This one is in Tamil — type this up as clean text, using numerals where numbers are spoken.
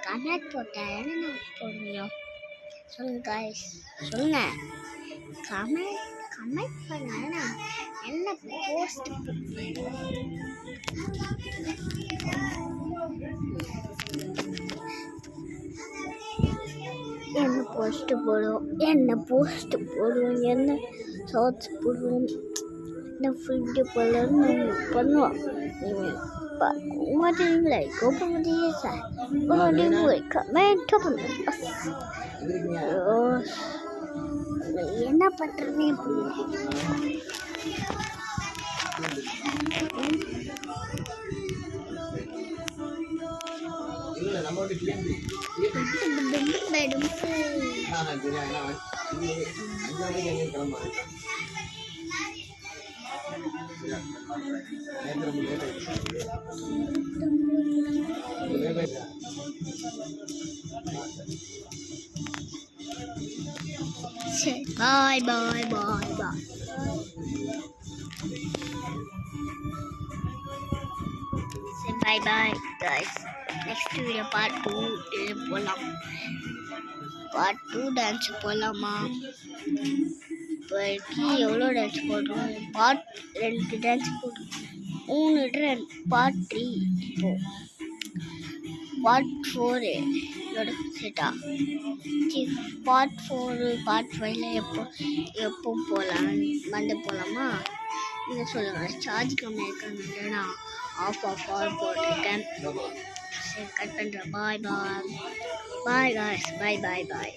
கமெண்ட் போட்டேன் என்ன போடுவீங்க சொல்லுங்க guys, சொல்லுங்க. கமெண்ட் பண்ண என்ன போஸ்ட் போடுவோம் என்ன ஷார்ட்ஸ் போடுவோம் என்ன ஃபுட்டு போடலான்னு பண்ணுவோம். நீங்கள் பார்க்க மாட்டீங்களா? கோப்ப மாட்டீங்க சார் கமெண்ட் பண்ணுங்க. என்ன பண்ணுறதுனே Bye. Say bye guys. Next video part 2 போலாம். Part 2 டான்ஸ் போலாமா? இப்போதைக்கு எவ்வளோ டான்ஸ் போடுறோம்? பார்ட் 2 டான்ஸ் போடுறோம். 3 பார்ட் 3 இப்போ பார்ட் 4 இதோட செட்டா பார்ட் 4 பார்ட் 5ல எப்போ போகலாம் வந்து போகலாமா? நீங்கள் சொல்லுங்கள். சார்ஜ் கம்மியாக இருக்கிறதுனால நான் ஆஃப் போட்டிருக்கேன். சரி கட் பண்ணுறேன். பாய் guys, bye.